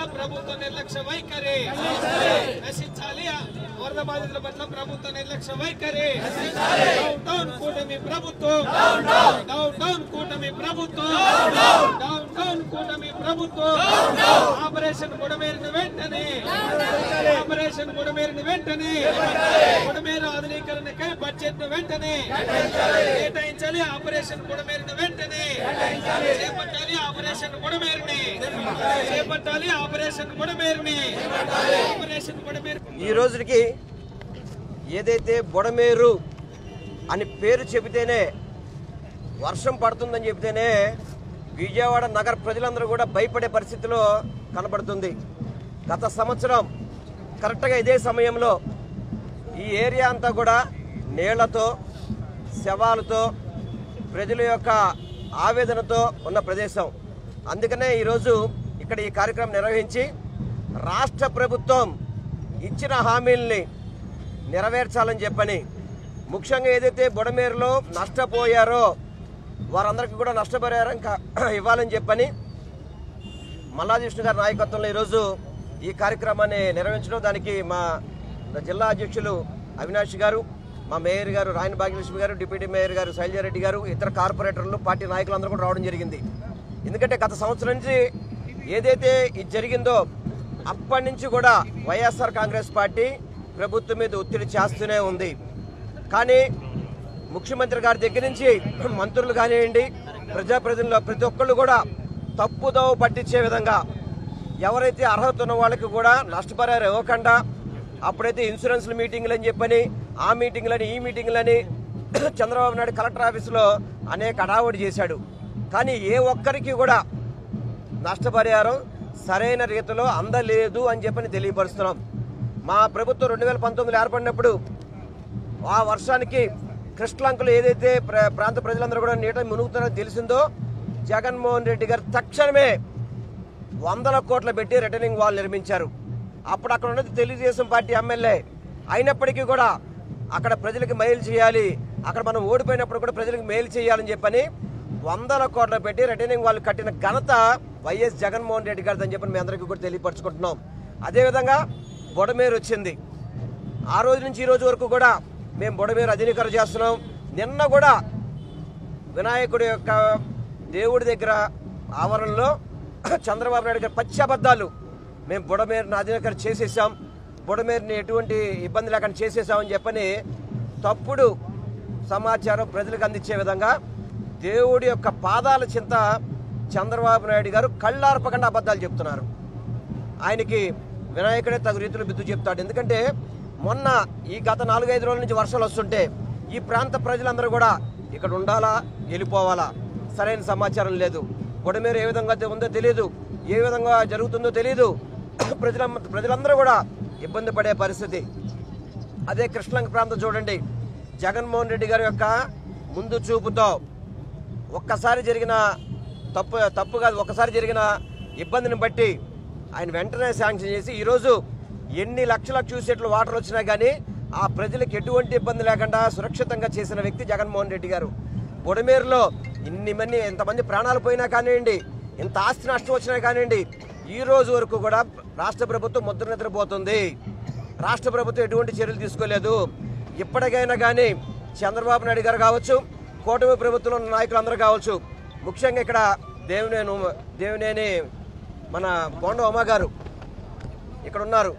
పట్ల ప్రభుత్వ నిర్లక్ష్య వైఖరి నశించాలి. వరద బాధితుల పట్ల ప్రభుత్వ నిర్లక్ష్య వైఖరి. డౌన్ డౌన్ కూటమి ప్రభుత్వం, డౌన్ డౌన్ కూటమి ప్రభుత్వం, డౌన్ డౌన్ కూటమి ప్రభుత్వం. ఆపరేషన్ బుడమేరుని వెంటనే, ఆపరేషన్ బుడమేరుని వెంటనే, బుడమేరు ఆధునీకరణకై బడ్జెట్ ను వెంటనే కేటాయించాలి. ఆపరేషన్ బుడమేరుని వెంటనే చేపట్టాలి. ఆపరేషన్ బుడమేరుని చేపట్టాలి. ఆపరేషన్ బుడమేరుని, ఆపరేషన్ బుడమేరు. ఈ రోజుకి ఏదైతే బుడమేరు అని పేరు చెబితేనే వర్షం పడుతుందని చెబితేనే విజయవాడ నగర ప్రజలందరూ కూడా భయపడే పరిస్థితిలో కనబడుతుంది. గత సంవత్సరం కరెక్ట్గా ఇదే సమయంలో ఈ ఏరియా అంతా కూడా నీళ్లతో, శవాలతో, ప్రజల యొక్క ఆవేదనతో ఉన్న ప్రదేశం. అందుకనే ఈరోజు ఇక్కడ ఈ కార్యక్రమం నిర్వహించి రాష్ట్ర ప్రభుత్వం ఇచ్చిన హామీల్ని నెరవేర్చాలని చెప్పని, ముఖ్యంగా ఏదైతే బుడమేరులో నష్టపోయారో వారందరికీ కూడా నష్టపరిహారం ఇవ్వాలని చెప్పని మల్లాది విష్ణు గారి నాయకత్వంలో ఈరోజు ఈ కార్యక్రమాన్ని నిర్వహించడం, దానికి మా జిల్లా అధ్యక్షులు అవినాష్ గారు, మా మేయర్ గారు రాయన భాగ్యలక్ష్మి గారు, డిప్యూటీ మేయర్ గారు శైలజారెడ్డి గారు, ఇతర కార్పొరేటర్లు, పార్టీ నాయకులు అందరూ కూడా రావడం జరిగింది. ఎందుకంటే గత సంవత్సరం నుంచి ఏదైతే ఇది జరిగిందో అప్పటి నుంచి కూడా వైఎస్ఆర్ కాంగ్రెస్ పార్టీ ప్రభుత్వం మీద ఒత్తిడి చేస్తూనే ఉంది. కానీ ముఖ్యమంత్రి గారి దగ్గర నుంచి మంత్రులు కానివ్వండి, ప్రజాప్రతినిధులు ప్రతి ఒక్కళ్ళు కూడా తప్పుదోవ పట్టించే విధంగా ఎవరైతే అర్హత ఉన్న వాళ్ళకి కూడా నష్టపరిహారం ఇవ్వకుండా, అప్పుడైతే ఇన్సూరెన్స్ల మీటింగ్లు అని చెప్పని, ఆ మీటింగ్లని ఈ మీటింగ్లని చంద్రబాబు నాయుడు కలెక్టర్ ఆఫీసులో అనేక హడావుడి చేశాడు. కానీ ఏ ఒక్కరికి కూడా నష్టపరిహారం సరైన రీతిలో అందలేదు అని చెప్పని తెలియపరుస్తున్నాం. మా ప్రభుత్వం 2019 ఏర్పడినప్పుడు ఆ వర్షానికి కృష్ణలంకలో ఏదైతే ప్రాంత ప్రజలందరూ కూడా నీట మునుగుతున్నారో తెలిసిందో జగన్మోహన్ రెడ్డి గారు తక్షణమే 100 కోట్లు పెట్టి రిటర్నింగ్ వాల్ నిర్మించారు. అప్పుడు అక్కడ ఉన్నది తెలుగుదేశం పార్టీ ఎమ్మెల్యే అయినప్పటికీ కూడా అక్కడ ప్రజలకు మేలు చేయాలి, అక్కడ మనం ఓడిపోయినప్పుడు కూడా ప్రజలకు మేలు చేయాలని చెప్పని 100 కోట్లు పెట్టి రిటర్నింగ్ వాళ్ళు కట్టిన ఘనత వైఎస్ జగన్మోహన్ రెడ్డి గారిది అని చెప్పని మీ అందరికీ కూడా తెలియపరచుకుంటున్నాం. అదేవిధంగా బుడమేరు వచ్చింది. ఆ రోజు నుంచి ఈ రోజు వరకు కూడా మేము బుడమేరు ఆధునీకరణ చేస్తున్నాం. నిన్న కూడా వినాయకుడి యొక్క దేవుడి దగ్గర ఆవరణలో చంద్రబాబు నాయుడు గారి పచ్చబద్దాలు మేము బుడమేరుని ఆధునీకరణ చేసేసాం, బుడమేరుని ఎటువంటి ఇబ్బంది లేకుండా చేసేసామని చెప్పని తప్పుడు సమాచారం ప్రజలకు అందించే విధంగా దేవుడి యొక్క పాదాల చింత చంద్రబాబు నాయుడు గారు కళ్ళార్పకుండా అబద్ధాలు చెప్తున్నారు. ఆయనకి వినాయకుడే తగు రీతిలో బిద్దు చెప్తాడు. ఎందుకంటే మొన్న ఈ గత 4-5 రోజుల నుంచి వర్షాలు వస్తుంటే ఈ ప్రాంత ప్రజలందరూ కూడా ఇక్కడ ఉండాలా, వెళ్ళిపోవాలా, సరైన సమాచారం లేదు. బుడమేరు ఏ విధంగా ఉందో తెలియదు, ఏ విధంగా జరుగుతుందో తెలియదు. ప్రజలందరూ కూడా ఇబ్బంది పడే పరిస్థితి. అదే కృష్ణలంక ప్రాంతం చూడండి, జగన్మోహన్ రెడ్డి గారి యొక్క ముందు చూపుతో ఒక్కసారి జరిగిన తప్పు కాదు, ఒక్కసారి జరిగిన ఇబ్బందిని బట్టి ఆయన వెంటనే శాంక్షన్ చేసి ఈరోజు ఎన్ని లక్షల క్యూసెట్లు వాటర్ వచ్చినా కానీ ఆ ప్రజలకు ఎటువంటి ఇబ్బంది లేకుండా సురక్షితంగా చేసిన వ్యక్తి జగన్మోహన్ రెడ్డి గారు. బుడమేరులో ఎంతమంది ప్రాణాలు పోయినా కానివ్వండి, ఎంత ఆస్తి నష్టం వచ్చినా కానివ్వండి, ఈ రోజు వరకు కూడా రాష్ట్ర ప్రభుత్వం ముద్ర నిద్రపోతుంది. రాష్ట్ర ప్రభుత్వం ఎటువంటి చర్యలు తీసుకోలేదు. ఇప్పటికైనా కానీ చంద్రబాబు నాయుడు గారు కావచ్చు, కూటమి ప్రభుత్వంలో ఉన్న నాయకులందరూ కావచ్చు, ముఖ్యంగా ఇక్కడ దేవినేని మన బోండం అమ్మ గారు ఇక్కడ ఉన్నారు.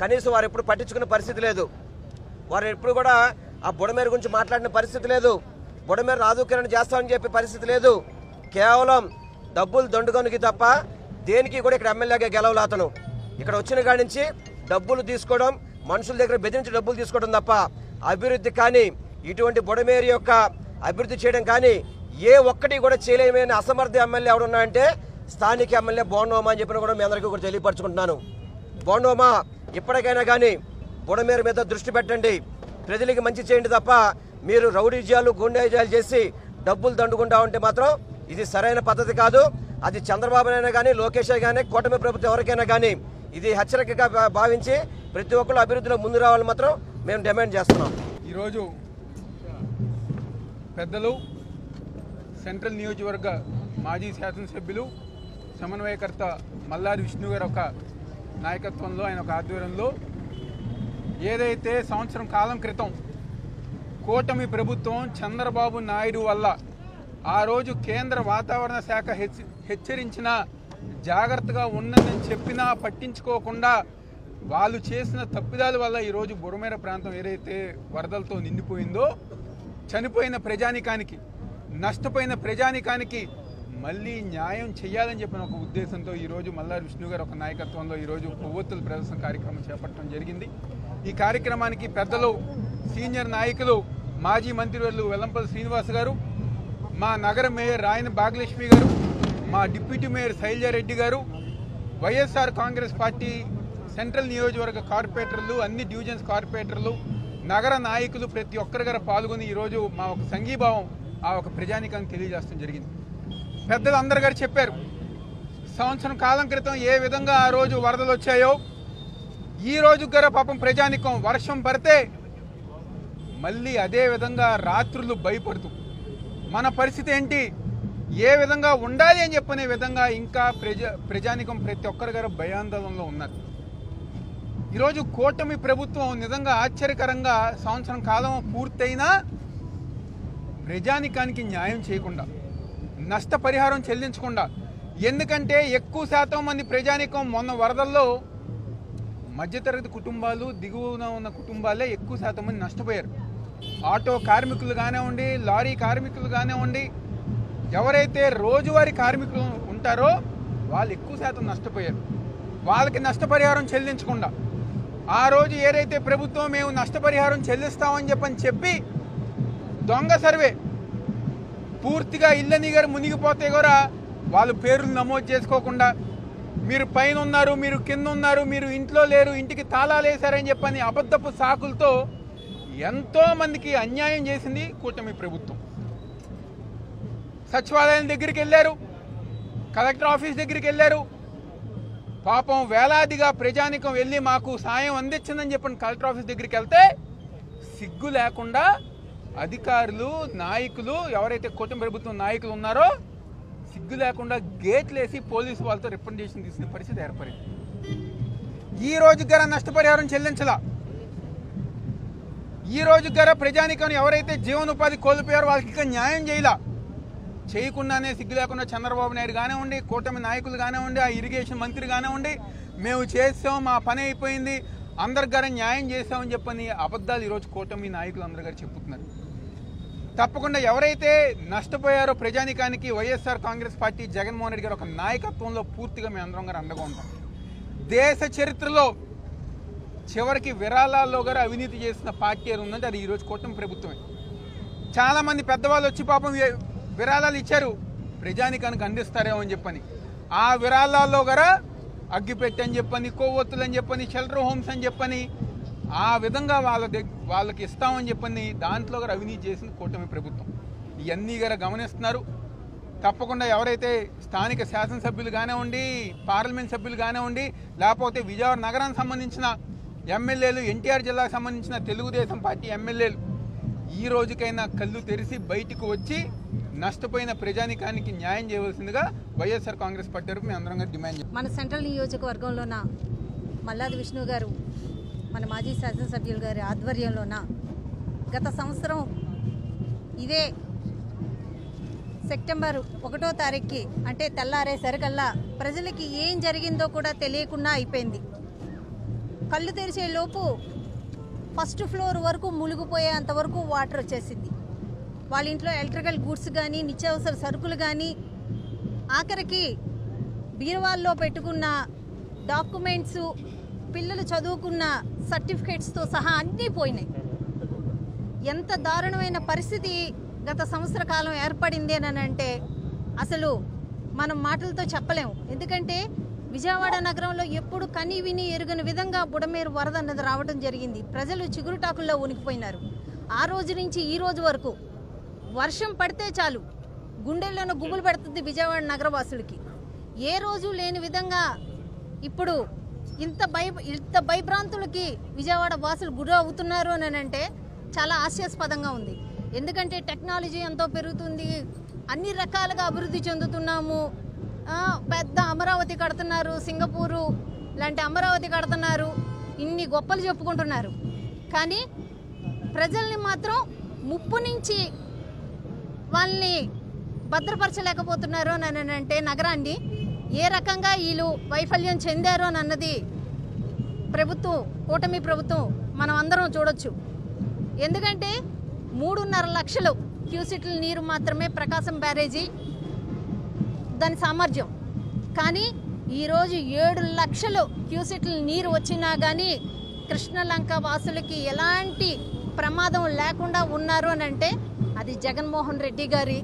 కనీసం వారు ఎప్పుడు పట్టించుకునే పరిస్థితి లేదు. వారు ఎప్పుడు కూడా ఆ బుడమేరు గురించి మాట్లాడిన పరిస్థితి లేదు. బుడమేరు ఆధునీకరణ చేస్తామని చెప్పే పరిస్థితి లేదు. కేవలం డబ్బులు దండుగొనికి తప్ప దేనికి కూడా ఇక్కడ ఎమ్మెల్యేగా గెలవలు అతను. ఇక్కడ వచ్చిన కాడి నుంచి డబ్బులు తీసుకోవడం, మనుషుల దగ్గర బెదిరించి డబ్బులు తీసుకోవడం తప్ప అభివృద్ధి కానీ, ఇటువంటి బుడమేరు యొక్క అభివృద్ధి చేయడం కానీ ఏ ఒక్కటి కూడా చేయలేమని అసమర్థ ఎమ్మెల్యే ఎవడున్నాయంటే స్థానిక ఎమ్మెల్యే బోండోమా అని చెప్పిన కూడా మీ అందరికీ కూడా తెలియపరచుకుంటున్నాను. బోండోమా ఇప్పటికైనా కానీ బుడమేరు మీద దృష్టి పెట్టండి, ప్రజలకి మంచి చేయండి తప్ప మీరు రౌడీజాలు, గుండెజాలు చేసి డబ్బులు దండుకుంటా ఉంటే మాత్రం ఇది సరైన పద్ధతి కాదు. అది చంద్రబాబునైనా కానీ, లోకేష్ కానీ, కూటమి ప్రభుత్వం ఎవరికైనా కానీ ఇది హెచ్చరికగా భావించి ప్రతి ఒక్కరు అభివృద్ధిలో ముందు రావాలని మాత్రం మేము డిమాండ్ చేస్తున్నాం. ఈరోజు పెద్దలు, సెంట్రల్ నియోజకవర్గ మాజీ శాసనసభ్యులు, సమన్వయకర్త మల్లాది విష్ణు గారు ఒక నాయకత్వంలో, ఆయన ఒక ఆధ్వర్యంలో ఏదైతే సంవత్సరం కాలం క్రితం కూటమి ప్రభుత్వం చంద్రబాబు నాయుడు వల్ల ఆ రోజు కేంద్ర వాతావరణ శాఖ హెచ్చరించిన జాగ్రత్తగా ఉందని చెప్పినా పట్టించుకోకుండా వాళ్ళు చేసిన తప్పిదాల వల్ల ఈరోజు బుడమేర ప్రాంతం ఏదైతే వరదలతో నిండిపోయిందో, చనిపోయిన ప్రజానికానికి, నష్టపోయిన ప్రజానికానికి మళ్ళీ న్యాయం చేయాలని చెప్పిన ఒక ఉద్దేశంతో ఈరోజు మల్లాది విష్ణు గారు ఒక నాయకత్వంలో ఈరోజు కొవ్వొత్తుల ప్రదర్శన కార్యక్రమం చేపట్టడం జరిగింది. ఈ కార్యక్రమానికి పెద్దలు, సీనియర్ నాయకులు, మాజీ మంత్రివర్యులు వెల్లంపల్లి శ్రీనివాస్ గారు, మా నగర మేయర్ రాయన భాగ్యలక్ష్మి గారు, మా డిప్యూటీ మేయర్ శైలజారెడ్డి గారు, వైఎస్ఆర్ కాంగ్రెస్ పార్టీ సెంట్రల్ నియోజకవర్గ కార్పొరేటర్లు, అన్ని డివిజన్స్ కార్పొరేటర్లు, నగర నాయకులు ప్రతి ఒక్కరి గారు పాల్గొని ఈరోజు మా ఒక సంఘీభావం ఆ ఒక ప్రజానికాన్ని తెలియజేయడం జరిగింది. పెద్దలు అందరు గారు చెప్పారు, సంవత్సరం కాలం క్రితం ఏ విధంగా ఆ రోజు వరదలు వచ్చాయో ఈ రోజు గారు పాపం ప్రజానికం వర్షం పడితే మళ్ళీ అదే విధంగా రాత్రులు భయపడుతూ మన పరిస్థితి ఏంటి, ఏ విధంగా ఉండాలి అని చెప్పనే విధంగా ఇంకా ప్రజానికం ప్రతి ఒక్కరి గారు భయాందోళనలో ఉన్నారు. ఈరోజు కూటమి ప్రభుత్వం నిజంగా ఆశ్చర్యకరంగా సంవత్సరం కాలం పూర్తయినా ప్రజానికానికి న్యాయం చేయకుండా, నష్టపరిహారం చెల్లించకుండా, ఎందుకంటే ఎక్కువ శాతం మంది ప్రజానికం మొన్న వరదల్లో మధ్యతరగతి కుటుంబాలు, దిగువన ఉన్న కుటుంబాలే ఎక్కువ శాతం మంది నష్టపోయారు. ఆటో కార్మికులు కానివ్వండి, లారీ కార్మికులు కానివ్వండి, ఎవరైతే రోజువారీ కార్మికులు ఉంటారో వాళ్ళు ఎక్కువ శాతం నష్టపోయారు. వాళ్ళకి నష్టపరిహారం చెల్లించకుండా ఆ రోజు ఏదైతే ప్రభుత్వం మేము నష్టపరిహారం చెల్లిస్తామని చెప్పి దొంగ సర్వే పూర్తిగా ఇళ్ళని గారు మునిగిపోతే కూడా వాళ్ళు పేర్లు నమోదు చేసుకోకుండా మీరు పైన ఉన్నారు, మీరు కింద ఉన్నారు, మీరు ఇంట్లో లేరు, ఇంటికి తాళాలు వేశారని చెప్పని అబద్ధపు సాకులతో ఎంతో మందికి అన్యాయం చేసింది కూటమి ప్రభుత్వం. సచివాలయం దగ్గరికి వెళ్ళారు, కలెక్టర్ ఆఫీస్ దగ్గరికి వెళ్ళారు, పాపం వేలాదిగా ప్రజానికం వెళ్ళి మాకు సాయం అందించిందని చెప్పని కలెక్టర్ ఆఫీస్ దగ్గరికి వెళ్తే సిగ్గు లేకుండా అధికారులు, నాయకులు, ఎవరైతే కూటమి ప్రభుత్వం నాయకులు ఉన్నారో సిగ్గు లేకుండా గేట్లు వేసి పోలీసు వాళ్ళతో రిప్రజెంటేషన్ తీసుకునే పరిస్థితి ఏర్పడింది. ఈ రోజు గారా నష్టపరిహారం చెల్లించలా, ఈ రోజు గారా ప్రజానికం ఎవరైతే జీవనోపాధి కోల్పోయారో వాళ్ళకి ఇంకా న్యాయం చేయలా. చేయకుండానే సిగ్గు లేకుండా చంద్రబాబు నాయుడు కానివ్వండి, కూటమి నాయకులు కానివ్వండి, ఆ ఇరిగేషన్ మంత్రి కానివ్వండి, మేము చేసాం, మా పని అయిపోయింది, అందరి గారు న్యాయం చేసామని చెప్పని అబద్ధాలు ఈరోజు కూటమి నాయకులు అందరి గారు చెప్పుతున్నారు. తప్పకుండా ఎవరైతే నష్టపోయారో ప్రజానికానికి వైఎస్ఆర్ కాంగ్రెస్ పార్టీ జగన్మోహన్ రెడ్డి గారు ఒక నాయకత్వంలో పూర్తిగా మేము అందరం గారు అండగా ఉంటాం. దేశ చరిత్రలో చివరికి విరాళాల్లో గారు అవినీతి చేసిన పార్టీ ఉందంటే అది ఈరోజు కూటమి ప్రభుత్వమే. చాలామంది పెద్దవాళ్ళు వచ్చి పాపం విరాళాలు ఇచ్చారు ప్రజానికానికి అందిస్తారేమో అని చెప్పని, ఆ విరాళాల్లో గారా అగ్గిపెట్టి అని చెప్పని, కొవ్వొత్తులు అని చెప్పని, షెల్టర్ హోమ్స్ అని చెప్పని ఆ విధంగా వాళ్ళకి ఇస్తామని చెప్పని దాంట్లో గారు అవినీతి చేసింది కూటమి ప్రభుత్వం. ఇవన్నీ గారు గమనిస్తున్నారు. తప్పకుండా ఎవరైతే స్థానిక శాసనసభ్యులు కానివ్వండి, పార్లమెంట్ సభ్యులు కానివ్వండి, లేకపోతే విజయవాడ నగరానికి సంబంధించిన ఎమ్మెల్యేలు, ఎన్టీఆర్ జిల్లాకు సంబంధించిన తెలుగుదేశం పార్టీ ఎమ్మెల్యేలు ఈ రోజుకైనా కళ్ళు తెరిచి బయటకు వచ్చి నష్టపోయిన ప్రజానికానికి న్యాయం చేయవలసిందిగా వైఎస్ఆర్ కాంగ్రెస్ పార్టీ తరఫున మేము అందరం డిమాండ్ చేస్తాం. మన సెంట్రల్ నియోజకవర్గంలోన మల్లాది విష్ణు గారు, మన మాజీ శాసనసభ్యులు గారి ఆధ్వర్యంలోన గత సంవత్సరం ఇదే సెప్టెంబర్ 1వ తారీఖుకి అంటే తెల్లారేసరికల్లా ప్రజలకి ఏం జరిగిందో కూడా తెలియకుండా అయిపోయింది. కళ్ళు తెరిచే లోపు ఫస్ట్ ఫ్లోర్ వరకు మునిగిపోయేంత వరకు వాటర్ వచ్చేసింది. వాళ్ళ ఇంట్లో ఎలక్ట్రికల్ గూడ్స్ కానీ, నిత్యావసర సరుకులు కానీ, ఆఖరికి బీరువాల్లో పెట్టుకున్న డాక్యుమెంట్స్, పిల్లలు చదువుకున్న సర్టిఫికేట్స్తో సహా అన్నీ పోయినాయి. ఎంత దారుణమైన పరిస్థితి గత సంవత్సర కాలం ఏర్పడింది అని అంటే అసలు మనం మాటలతో చెప్పలేము. ఎందుకంటే విజయవాడ నగరంలో ఎప్పుడు కని విని ఎరుగని విధంగా బుడమేరు వరద అన్నది రావడం జరిగింది. ప్రజలు చిగురుటాకుల్లో ఉనికిపోయినారు. ఆ రోజు నుంచి ఈ రోజు వరకు వర్షం పడితే చాలు గుండెల్లోనూ గుబులు పెడుతుంది విజయవాడ నగరవాసులకి. ఏ రోజు లేని విధంగా ఇప్పుడు ఇంత భయభ్రాంతులకి విజయవాడ వాసులు గురి అవుతున్నారు అని అంటే చాలా హాస్యాస్పదంగా ఉంది. ఎందుకంటే టెక్నాలజీ ఎంతో పెరుగుతుంది, అన్ని రకాలుగా అభివృద్ధి చెందుతున్నాము, పెద్ద అమరావతి కడుతున్నారు, సింగపూరు లాంటి అమరావతి కడుతున్నారు, ఇన్ని గొప్పలు చెప్పుకుంటున్నారు. కానీ ప్రజల్ని మాత్రం ముప్పు నుంచి వాళ్ళని భద్రపరచలేకపోతున్నారు అని అంటే నగరాన్ని ఏ రకంగా వీళ్ళు వైఫల్యం చెందారు అని అన్నది ప్రభుత్వం, కూటమి ప్రభుత్వం మనం అందరం చూడొచ్చు. ఎందుకంటే 3.5 లక్షలు క్యూసెట్ల నీరు మాత్రమే ప్రకాశం బ్యారేజీ దాని సామర్థ్యం. కానీ ఈరోజు 7 లక్షలు క్యూసెట్ల నీరు వచ్చినా కానీ కృష్ణలంక వాసులకి ఎలాంటి ప్రమాదం లేకుండా ఉన్నారు అని అంటే అది జగన్మోహన్ రెడ్డి గారి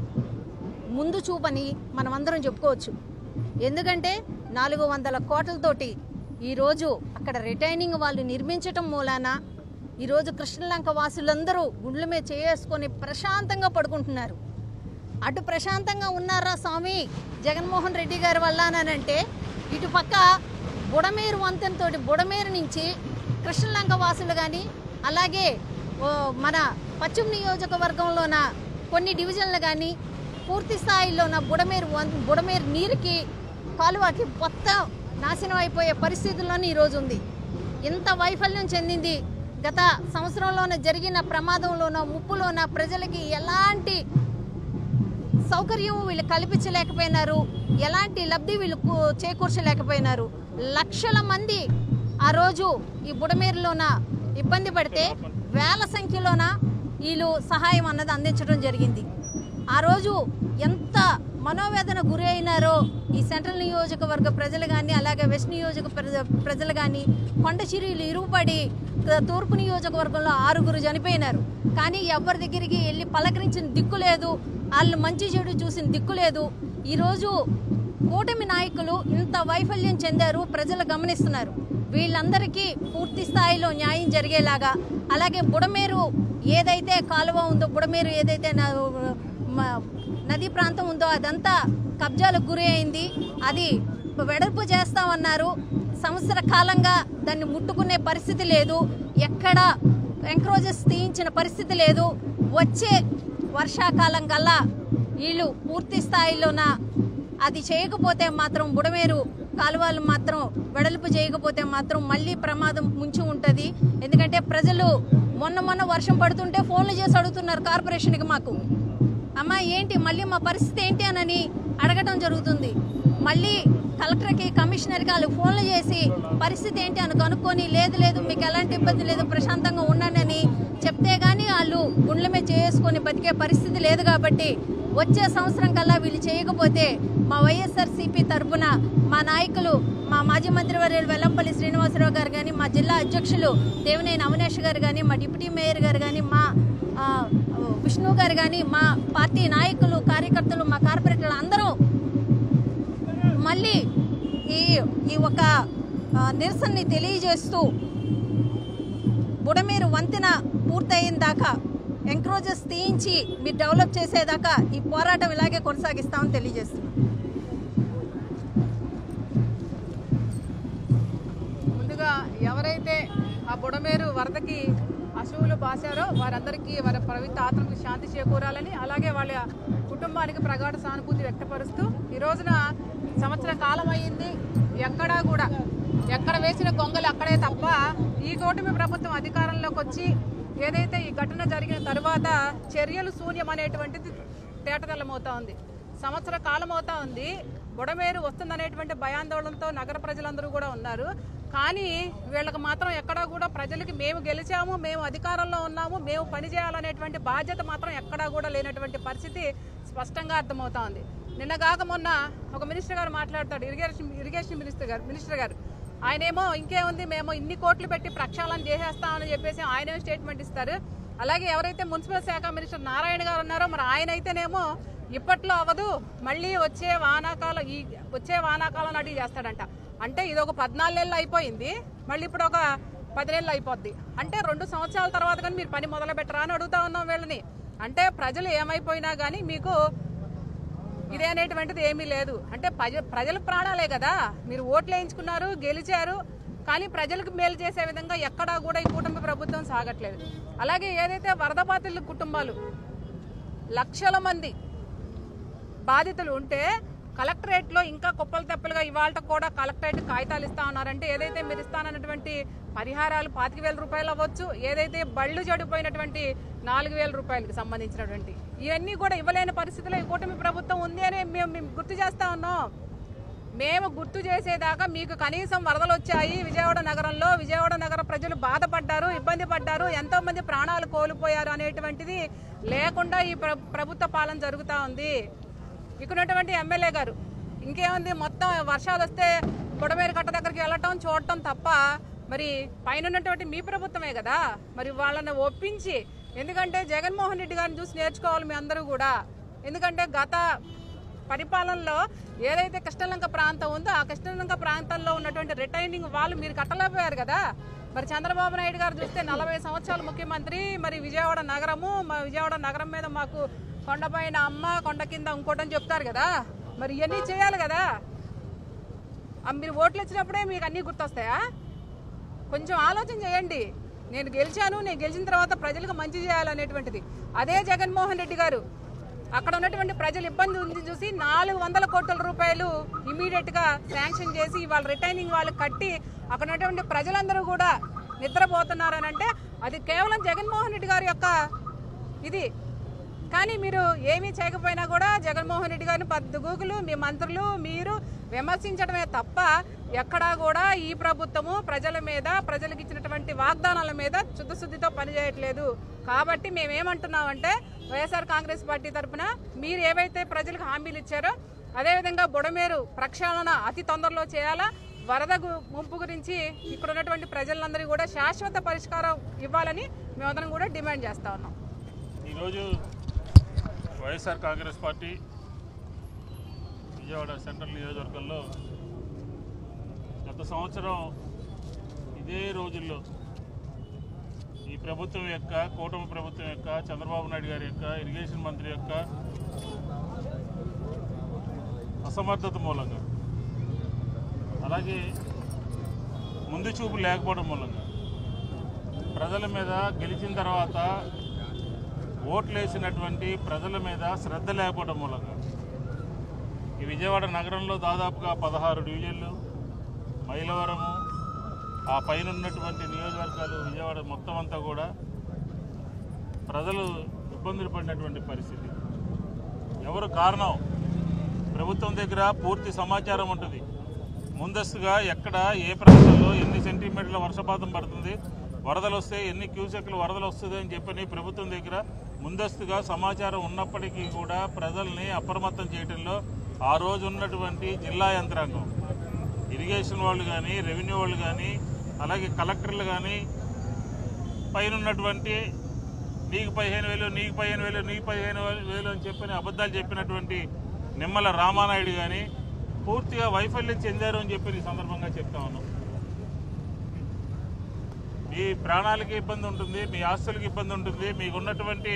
ముందు చూపని మనం అందరం చెప్పుకోవచ్చు. ఎందుకంటే 400 కోట్లతోటి ఈరోజు అక్కడ రిటైనింగ్ వాళ్ళు నిర్మించటం మూలాన ఈరోజు కృష్ణలంక వాసులందరూ గుండ్ల మీద చేసుకొని ప్రశాంతంగా పడుకుంటున్నారు. అటు ప్రశాంతంగా ఉన్నారా స్వామి జగన్మోహన్ రెడ్డి గారి వల్ల అనంటే ఇటు పక్క బుడమేరు వంతెనతోటి బుడమేరు నుంచి కృష్ణలంక వాసులు కానీ అలాగే మన పశ్చిమ నియోజకవర్గంలోన కొన్ని డివిజన్లు కానీ పూర్తి స్థాయిలోన బుడమేరు నీరుకి కాలువకి మొత్తం నాశనం అయిపోయే పరిస్థితుల్లోనే ఈరోజు ఉంది. ఇంత వైఫల్యం చెందింది. గత సంవత్సరంలోన జరిగిన ప్రమాదంలోన ముప్పులోన ప్రజలకి ఎలాంటి సౌకర్యం వీళ్ళు కల్పించలేకపోయినారు, ఎలాంటి లబ్ధి వీళ్ళు చేకూర్చలేకపోయినారు. లక్షల మంది ఆ రోజు ఈ బుడమేరులోన ఇబ్బంది పడితే వేల సంఖ్యలోన వీళ్ళు సహాయం అన్నది అందించడం జరిగింది. ఆ రోజు ఎంత మనోవేదన గురి అయినారో ఈ సెంట్రల్ నియోజకవర్గ ప్రజలు కానీ అలాగే వెస్ట్ నియోజక ప్రజలు కానీ కొండ చర్యలు ఇరుగుపడి తూర్పు నియోజకవర్గంలో 6 చనిపోయినారు. కానీ ఎవరి దగ్గరికి వెళ్ళి పలకరించిన దిక్కు లేదు, వాళ్ళు మంచి చెడు చూసిన దిక్కు లేదు. ఈరోజు కూటమి నాయకులు ఇంత వైఫల్యం చెందారు, ప్రజలు గమనిస్తున్నారు. వీళ్ళందరికీ పూర్తి స్థాయిలో న్యాయం జరిగేలాగా అలాగే బుడమేరు ఏదైతే కాలువ ఉందో బుడమేరు ఏదైతే నదీ ప్రాంతం ఉందో అదంతా కబ్జాలకు గురి అయింది. అది వెడల్పు చేస్తామన్నారు. సంవత్సర కాలంగా దాన్ని ముట్టుకునే పరిస్థితి లేదు, ఎక్కడ ఎంక్రోచెస్ తీయించిన పరిస్థితి లేదు. వచ్చే వర్షాకాలం కల్లా వీళ్ళు పూర్తి స్థాయిలోన అది చేయకపోతే మాత్రం బుడమేరు కాలువలు మాత్రం వెడల్పు చేయకపోతే మాత్రం మళ్ళీ ప్రమాదం ముంచి ఉంటుంది. ఎందుకంటే ప్రజలు మొన్న వర్షం పడుతుంటే ఫోన్లు చేసి అడుగుతున్నారు కార్పొరేషన్కి, మాకు అమ్మ ఏంటి మళ్ళీ మా పరిస్థితి ఏంటి అని అడగటం జరుగుతుంది. మళ్ళీ కలెక్టర్కి కమిషనర్కి వాళ్ళు ఫోన్లు చేసి పరిస్థితి ఏంటి అని కనుక్కొని లేదు మీకు ఎలాంటి ఇబ్బంది లేదు ప్రశాంతంగా ఉన్నానని చెప్తే కానీ వాళ్ళు గుండ్ల మీద చేసుకొని బతికే పరిస్థితి లేదు. కాబట్టి వచ్చే సంవత్సరం కల్లా వీళ్ళు చేయకపోతే మా వైఎస్ఆర్సీపీ తరఫున మా నాయకులు మా మాజీ మంత్రివర్యులు వెల్లంపల్లి శ్రీనివాసరావు గారు కానీ మా జిల్లా అధ్యక్షులు దేవినేని అవినాష్ గారు కానీ మా డిప్యూటీ మేయర్ గారు కానీ మా విష్ణు గారు కానీ మా పార్టీ నాయకులు కార్యకర్తలు మా కార్పొరేటర్లు అందరూ మళ్ళీ ఈ ఒక నిరసనని తెలియజేస్తూ బుడమేరు వంతెన పూర్తయిన దాకా ఎంక్రోచెస్ తీయించి మీరు డెవలప్ చేసేదాకా ఈ పోరాటం ఇలాగే కొనసాగిస్తామని తెలియజేస్తున్నాం. ముందుగా ఎవరైతే ఆ బుడమేరు వరదకి అశువులు బాసారో వారందరికీ వారి పవిత్ర ఆత్మకు శాంతి చేకూరాలని అలాగే వాళ్ళ కుటుంబానికి ప్రగాఢ సానుభూతి వ్యక్తపరుస్తూ ఈ రోజున సంవత్సర కాలం అయ్యింది. ఎక్కడ వేసిన గొంగలు అక్కడే తప్ప ఈ కూటమి ప్రభుత్వం అధికారంలోకి వచ్చి ఏదైతే ఈ ఘటన జరిగిన తర్వాత చర్యలు శూన్యం అనేటువంటిది తేటతెల్లమవుతా ఉంది. సంవత్సర కాలం అవుతా ఉంది. బుడమేరు వస్తుందనేటువంటి భయాందోళనతో నగర ప్రజలందరూ కూడా ఉన్నారు. కానీ వీళ్ళకి మాత్రం ఎక్కడా కూడా ప్రజలకి మేము గెలిచాము, మేము అధికారంలో ఉన్నాము, మేము పనిచేయాలనేటువంటి బాధ్యత మాత్రం ఎక్కడా కూడా లేనటువంటి పరిస్థితి స్పష్టంగా అర్థమవుతా ఉంది. నిన్నగాక మొన్న ఒక మినిస్టర్ గారు మాట్లాడతాడు, ఇరిగేషన్ మినిస్టర్ గారు ఆయనేమో ఇంకేముంది మేము ఇన్ని కోట్లు పెట్టి ప్రక్షాళన చేసేస్తామని చెప్పేసి ఆయనే స్టేట్మెంట్ ఇస్తారు. అలాగే ఎవరైతే మున్సిపల్ శాఖ మినిస్టర్ నారాయణ గారు ఉన్నారో మరి ఆయన అయితేనేమో ఇప్పట్లో అవ్వదు, మళ్ళీ వచ్చే వానాకాలం నాటి చేస్తాడంట. అంటే ఇది ఒక 14 నెలలు అయిపోయింది, మళ్ళీ ఇప్పుడు ఒక 10 నెలలు అయిపోద్ది. అంటే 2 సంవత్సరాల తర్వాత కానీ మీరు పని మొదలు పెట్టరా అని అడుగుతా ఉన్నాం వీళ్ళని. అంటే ప్రజలు ఏమైపోయినా కానీ మీకు ఇదే అనేటువంటిది ఏమీ లేదు. అంటే ప్రజల ప్రాణాలే కదా, మీరు ఓట్లు వేయించుకున్నారు, గెలిచారు, కానీ ప్రజలకు మేలు చేసే విధంగా ఎక్కడా కూడా ఈ కూటమి ప్రభుత్వం సాగట్లేదు. అలాగే ఏదైతే వరద బాధితుల కుటుంబాలు లక్షల మంది బాధితులు ఉంటే కలెక్టరేట్లో ఇంకా కుప్పలు తెప్పలుగా ఇవాళ కూడా కలెక్టరేట్ కాగితాలు ఇస్తా ఉన్నారంటే ఏదైతే మీరు ఇస్తానన్నటువంటి పరిహారాలు 25,000 రూపాయలు అవ్వచ్చు, ఏదైతే బళ్ళు చెడిపోయినటువంటి 4,000 రూపాయలకి సంబంధించినటువంటి ఇవన్నీ కూడా ఇవ్వలేని పరిస్థితిలో ఈ కూటమి ప్రభుత్వం ఉంది అని మేము గుర్తు చేస్తా ఉన్నాం. మేము గుర్తు చేసేదాకా మీకు కనీసం వరదలు వచ్చాయి విజయవాడ నగరంలో, విజయవాడ నగర ప్రజలు బాధపడ్డారు, ఇబ్బంది పడ్డారు, ఎంతో మంది ప్రాణాలు కోల్పోయారు అనేటువంటిది లేకుండా ఈ ప్రభుత్వ పాలన జరుగుతూ ఉంది. ఇక్కడున్నటువంటి ఎమ్మెల్యే గారు ఇంకేముంది, మొత్తం వర్షాలు వస్తే బుడమేరు కట్ట దగ్గరికి వెళ్ళటం చూడటం తప్ప మరి పైన ఉన్నటువంటి మీ ప్రభుత్వమే కదా, మరి వాళ్ళని ఒప్పించి, ఎందుకంటే జగన్మోహన్ రెడ్డి గారిని చూసి నేర్చుకోవాలి మీ అందరూ కూడా. ఎందుకంటే గత పరిపాలనలో ఏదైతే కృష్ణలంక ప్రాంతం ఉందో ఆ కృష్ణలంక ప్రాంతాల్లో ఉన్నటువంటి రిటైనింగ్ వాళ్ళు మీరు కట్టలేకపోయారు కదా. మరి చంద్రబాబు నాయుడు గారు చూస్తే 40 సంవత్సరాలు ముఖ్యమంత్రి, మరి విజయవాడ నగరము, విజయవాడ నగరం మీద మాకు కొండపైన అమ్మ, కొండ కింద ఇంకోటని చెప్తారు కదా, మరి ఇవన్నీ చేయాలి కదా. మీరు ఓట్లు ఇచ్చినప్పుడే మీకు అన్నీ గుర్తొస్తాయా? కొంచెం ఆలోచన చేయండి. నేను గెలిచిన తర్వాత ప్రజలకు మంచి చేయాలనేటువంటిది. అదే జగన్మోహన్ రెడ్డి గారు అక్కడ ఉన్నటువంటి ప్రజలు ఇబ్బంది ఉంది చూసి 400 కోట్ల రూపాయలు ఇమీడియట్ గా శాంక్షన్ చేసి వాళ్ళ రిటైనింగ్ వాళ్ళు కట్టి అక్కడ ఉన్నటువంటి ప్రజలందరూ కూడా నిద్రపోతున్నారనంటే అది కేవలం జగన్మోహన్ రెడ్డి గారి యొక్క ఇది. కానీ మీరు ఏమీ చేయకపోయినా కూడా జగన్మోహన్ రెడ్డి గారిని పద్దుగూకులు మీ మంత్రులు మీరు విమర్శించడమే తప్ప ఎక్కడా కూడా ఈ ప్రభుత్వము ప్రజల మీద, ప్రజలకు ఇచ్చినటువంటి వాగ్దానాల మీద శుద్ధశుద్ధితో పనిచేయట్లేదు. కాబట్టి మేమేమంటున్నామంటే వైఎస్ఆర్ కాంగ్రెస్ పార్టీ తరఫున మీరు ఏవైతే ప్రజలకు హామీలు ఇచ్చారో అదేవిధంగా బుడమేరు ప్రక్షాళన అతి తొందరలో చేయాలా, వరద ముంపు గురించి ఇక్కడ ఉన్నటువంటి ప్రజలందరికీ కూడా శాశ్వత పరిష్కారం ఇవ్వాలని మేమందరం కూడా డిమాండ్ చేస్తా ఉన్నాం. ఈరోజు వైఎస్ఆర్ కాంగ్రెస్ పార్టీ విజయవాడ సెంట్రల్ నియోజకవర్గంలో గత సంవత్సరం ఇదే రోజుల్లో ఈ ప్రభుత్వం యొక్క, కూటమి ప్రభుత్వం యొక్క, చంద్రబాబు నాయుడు గారి యొక్క, ఇరిగేషన్ మంత్రి యొక్క అసమర్థత మూలంగా, అలాగే ముందు చూపు లేకపోవడం మూలంగా, ప్రజల మీద గెలిచిన తర్వాత ఓట్లేసినటువంటి ప్రజల మీద శ్రద్ధ లేకపోవడం మూలంగా ఈ విజయవాడ నగరంలో దాదాపుగా 16 డివిజన్లు, మైలవరము, ఆ పైన ఉన్నటువంటి నియోజకవర్గాలు విజయవాడ మొత్తం అంతా కూడా ప్రజలు ఇబ్బందులు పడినటువంటి పరిస్థితి. ఎవరు కారణం? ప్రభుత్వం దగ్గర పూర్తి సమాచారం ఉంటుంది. ముందస్తుగా ఎక్కడ ఏ ప్రాంతంలో ఎన్ని సెంటీమీటర్ల వర్షపాతం పడుతుంది, వరదలు వస్తే ఎన్ని క్యూసెక్లు వరదలు వస్తుంది అని చెప్పని ప్రభుత్వం దగ్గర ముందస్తుగా సమాచారం ఉన్నప్పటికీ కూడా ప్రజల్ని అప్రమత్తం చేయడంలో ఆ రోజు ఉన్నటువంటి జిల్లా యంత్రాంగం, ఇరిగేషన్ వాళ్ళు కానీ, రెవెన్యూ వాళ్ళు కానీ, అలాగే కలెక్టర్లు కానీ, పైన ఉన్నటువంటి నీకు 15,000 నీకు 15,000 నీకు 15,000 అని చెప్పని అబద్ధాలు చెప్పినటువంటి నిమ్మల రామానాయుడు కానీ పూర్తిగా వైఫల్యం చెందారు అని చెప్పి ఈ సందర్భంగా చెప్తా ఉన్నాం. మీ ప్రాణాలకి ఇబ్బంది ఉంటుంది, మీ ఆస్తులకు ఇబ్బంది ఉంటుంది, మీకు ఉన్నటువంటి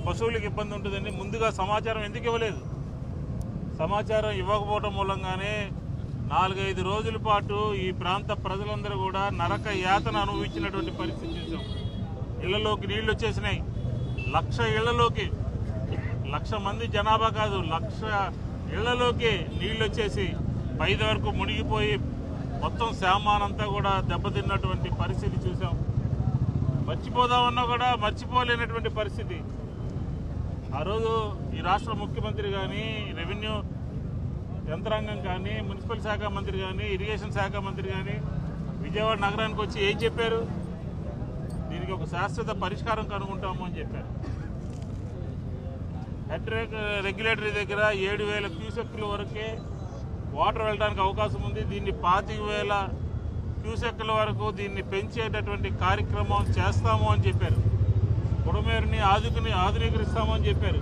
పశువులకు ఇబ్బంది ఉంటుందని ముందుగా సమాచారం ఎందుకు ఇవ్వలేదు? సమాచారం ఇవ్వకపోవడం మూలంగానే 4-5 రోజుల పాటు ఈ ప్రాంత ప్రజలందరూ కూడా నరక యాతన అనుభవించినటువంటి పరిస్థితి చూసాం. ఇళ్లలోకి నీళ్లు వచ్చేసినాయి. 1,00,000 ఇళ్లలోకి, 1,00,000 మంది జనాభా కాదు, 1,00,000 ఇళ్లలోకి నీళ్లు వచ్చేసి 5 వరకు మునిగిపోయి మొత్తం శామానంతా కూడా దెబ్బతిన్నటువంటి పరిస్థితి చూసాం. మర్చిపోదామన్నా కూడా మర్చిపోలేనటువంటి పరిస్థితి. ఆ రోజు ఈ రాష్ట్ర ముఖ్యమంత్రి కానీ, రెవెన్యూ యంత్రాంగం కానీ, మున్సిపల్ శాఖ మంత్రి కానీ, ఇరిగేషన్ శాఖ మంత్రి కానీ విజయవాడ నగరానికి వచ్చి ఏం చెప్పారు? దీనికి ఒక శాశ్వత పరిష్కారం కనుగొంటాము అని చెప్పారు. హెడ్ రెగ్యులేటరీ దగ్గర 7,000 క్యూసెక్ల వరకే వాటర్ వెళ్ళడానికి అవకాశం ఉంది. దీన్ని 25,000 క్యూసెక్ల వరకు దీన్ని పెంచేటటువంటి కార్యక్రమం చేస్తాము అని చెప్పారు. బుడమేరుని ఆధునీకరిస్తాము అని చెప్పారు.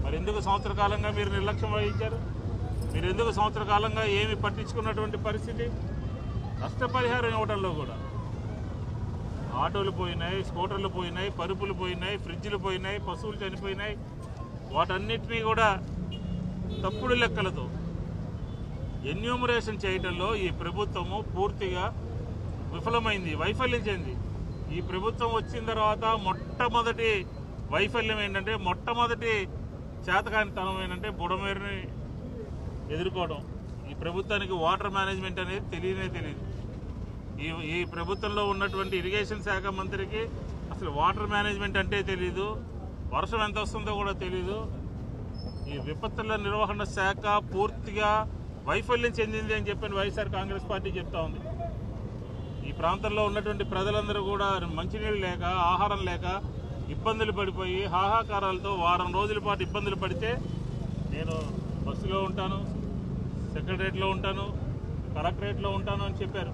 మరి ఎందుకు సంవత్సర కాలంగా మీరు నిర్లక్ష్యం వహించారు? మీరు ఎందుకు సంవత్సర కాలంగా ఏమి పట్టించుకున్నటువంటి పరిస్థితి? నష్టపరిహారం ఇవ్వడంలో కూడా ఆటోలు పోయినాయి, స్కూటర్లు పోయినాయి, పరుపులు పోయినాయి, ఫ్రిడ్జ్లు పోయినాయి, పశువులు చనిపోయినాయి. వాటన్నిటినీ కూడా తప్పుడు లెక్కలతో ఎన్యూమరేషన్ చేయడంలో ఈ ప్రభుత్వము పూర్తిగా విఫలమైంది, వైఫల్యం చెంది. ఈ ప్రభుత్వం వచ్చిన తర్వాత మొట్టమొదటి వైఫల్యం ఏంటంటే, మొట్టమొదటి చేతకానితనం ఏంటంటే బుడమేరుని ఎదుర్కోవడం. ఈ ప్రభుత్వానికి వాటర్ మేనేజ్మెంట్ అనేది తెలియదు. ఈ ప్రభుత్వంలో ఉన్నటువంటి ఇరిగేషన్ శాఖ మంత్రికి అసలు వాటర్ మేనేజ్మెంట్ అంటే తెలీదు, వర్షం ఎంత వస్తుందో కూడా తెలీదు. ఈ విపత్తుల నిర్వహణ శాఖ పూర్తిగా వైఫల్యం చెందింది అని చెప్పిన వైఎస్ఆర్ కాంగ్రెస్ పార్టీ చెప్తా ఉంది. ఈ ప్రాంతంలో ఉన్నటువంటి ప్రజలందరూ కూడా మంచినీళ్ళు లేక, ఆహారం లేక ఇబ్బందులు పడిపోయి హాహాకారాలతో వారం రోజుల పాటు ఇబ్బందులు పడితే నేను బస్సులో ఉంటాను, సెక్రటరియట్లో ఉంటాను, కలెక్టరేట్లో ఉంటాను అని చెప్పారు.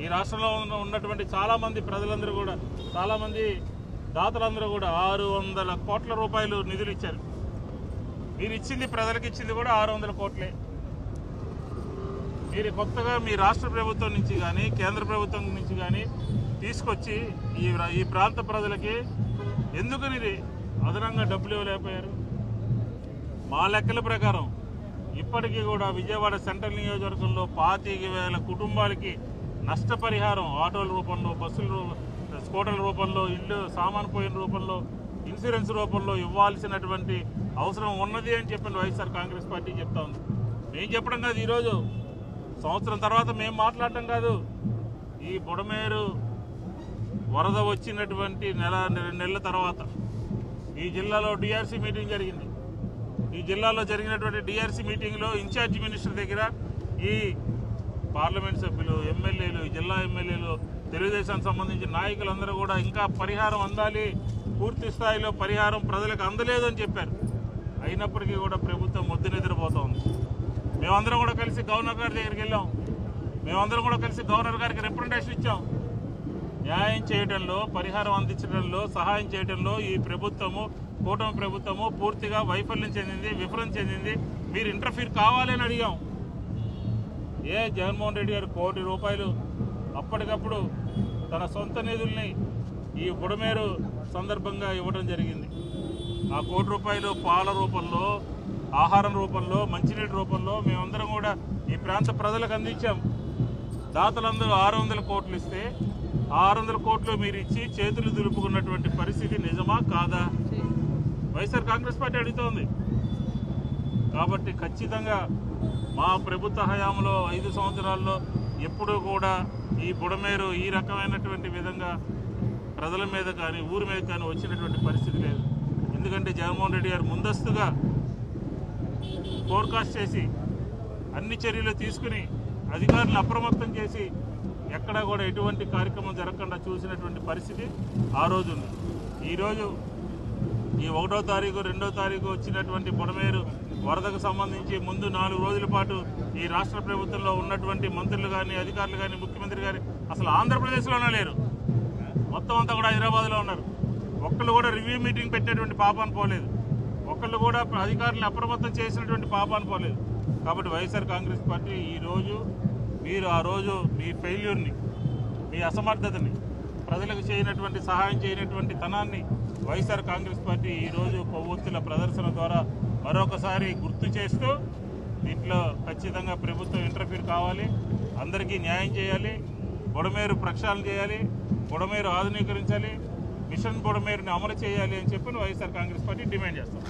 ఈ రాష్ట్రంలో ఉన్నటువంటి చాలామంది ప్రజలందరూ కూడా, చాలామంది దాతలందరూ కూడా 600 కోట్ల రూపాయలు నిధులు ఇచ్చారు. మీరు ఇచ్చింది, ప్రజలకు ఇచ్చింది కూడా 600 కోట్లే. మీరు కొత్తగా మీ రాష్ట్ర ప్రభుత్వం నుంచి కానీ కేంద్ర ప్రభుత్వం నుంచి కానీ తీసుకొచ్చి ఈ ప్రాంత ప్రజలకి ఎందుకని అదనంగా డబ్బులు ఇవ్వలేకపోయారు? మా లెక్కల ప్రకారం ఇప్పటికీ కూడా విజయవాడ సెంట్రల్ నియోజకవర్గంలో 25,000 కుటుంబాలకి నష్టపరిహారం ఆటోల రూపంలో, బస్సుల స్కూటర్ల రూపంలో, ఇల్లు సామాను పోయిన రూపంలో, ఇన్సూరెన్స్ రూపంలో ఇవ్వాల్సినటువంటి అవసరం ఉన్నది అని చెప్పిన వైఎస్ఆర్ కాంగ్రెస్ పార్టీ చెప్తా ఉంది. మేము చెప్పడం కాదు, ఈరోజు సంవత్సరం తర్వాత మేము మాట్లాడటం కాదు. ఈ బుడమేరు వరద వచ్చినటువంటి 2 నెలల తర్వాత ఈ జిల్లాలో డిఆర్సీ మీటింగ్ జరిగింది. ఈ జిల్లాలో జరిగినటువంటి డిఆర్సీ మీటింగ్లో ఇన్ఛార్జి మినిస్టర్ దగ్గర ఈ పార్లమెంట్ సభ్యులు, ఎమ్మెల్యేలు, జిల్లా ఎమ్మెల్యేలు, తెలుగుదేశానికి సంబంధించిన నాయకులందరూ కూడా ఇంకా పరిహారం అందాలి, పూర్తి స్థాయిలో పరిహారం ప్రజలకు అందలేదు అని చెప్పారు. అయినప్పటికీ కూడా ప్రభుత్వం మొద్దు నిద్రపోతోంది. మేమందరం కూడా కలిసి గవర్నర్ గారి దగ్గరికి వెళ్ళాం. మేమందరం కూడా కలిసి గవర్నర్ గారికి రిప్రజెంటేషన్ ఇచ్చాం. న్యాయం చేయడంలో, పరిహారం అందించడంలో, సహాయం చేయడంలో ఈ ప్రభుత్వము, కూటమి ప్రభుత్వము పూర్తిగా వైఫల్యం చెందింది, విఫలం చెందింది. మీరు ఇంటర్ఫీర్ కావాలని అడిగాం. జగన్మోహన్ రెడ్డి గారు 1 కోటి రూపాయలు అప్పటికప్పుడు తన సొంత నిధుల్ని ఈ బుడమేరు సందర్భంగా ఇవ్వడం జరిగింది. ఆ 1 కోటి రూపాయలు పాల రూపంలో, ఆహారం రూపంలో, మంచినీటి రూపంలో మేమందరం కూడా ఈ ప్రాంత ప్రజలకు అందించాం. దాతలందరూ 600 కోట్లు ఇస్తే 600 కోట్లు మీరు ఇచ్చి చేతులు దులుపుకున్నటువంటి పరిస్థితి నిజమా కాదా? వైఎస్ఆర్ కాంగ్రెస్ పార్టీ అడుగుతోంది. కాబట్టి ఖచ్చితంగా మా ప్రభుత్వ హయాంలో 5 సంవత్సరాల్లో ఎప్పుడూ కూడా ఈ బుడమేరు ఈ రకమైనటువంటి విధంగా ప్రజల మీద కానీ ఊరి మీద కానీ వచ్చినటువంటి పరిస్థితి లేదు. ఎందుకంటే జగన్మోహన్ రెడ్డి గారు ముందస్తుగా ఫోర్కాస్ట్ చేసి అన్ని చర్యలు తీసుకుని అధికారులను అప్రమత్తం చేసి ఎక్కడా కూడా ఎటువంటి కార్యక్రమం జరగకుండా చూసినటువంటి పరిస్థితి ఆ రోజు ఉంది. ఈరోజు ఈ 1వ తారీఖు 2వ తారీఖు వచ్చినటువంటి బుడమేరు వరదకు సంబంధించి ముందు 4 రోజుల పాటు ఈ రాష్ట్ర ప్రభుత్వంలో ఉన్నటువంటి మంత్రులు కానీ, అధికారులు కానీ, ముఖ్యమంత్రి కానీ అసలు ఆంధ్రప్రదేశ్లోనే లేరు. మొత్తం అంతా కూడా హైదరాబాద్లో ఉన్నారు. ఒక్కళ్ళు కూడా రివ్యూ మీటింగ్ పెట్టినటువంటి పాపాన్ని పోలేదు. ఒక్కళ్ళు కూడా అధికారులను అప్రమత్తం చేసినటువంటి పాపాన్ని పోలేదు. కాబట్టి వైఎస్ఆర్ కాంగ్రెస్ పార్టీ ఈరోజు మీరు ఆ రోజు మీ ఫెయిల్యూర్ని, మీ అసమర్థతని, ప్రజలకు చేయనటువంటి సహాయం చేయనటువంటి తనాన్ని వైఎస్ఆర్ కాంగ్రెస్ పార్టీ ఈరోజు కొవ్వొత్తుల ప్రదర్శన ద్వారా మరొకసారి గుర్తు చేస్తూ దీంట్లో ఖచ్చితంగా ప్రభుత్వం ఇంటర్ఫీర్ కావాలి, అందరికీ న్యాయం చేయాలి, బుడమేరు ప్రక్షాళన చేయాలి, బుడమేరు ఆధునీకరించాలి, మిషన్ బుడమేరుని అమలు చేయాలి అని చెప్పి వైఎస్ఆర్ కాంగ్రెస్ పార్టీ డిమాండ్ చేస్తాం.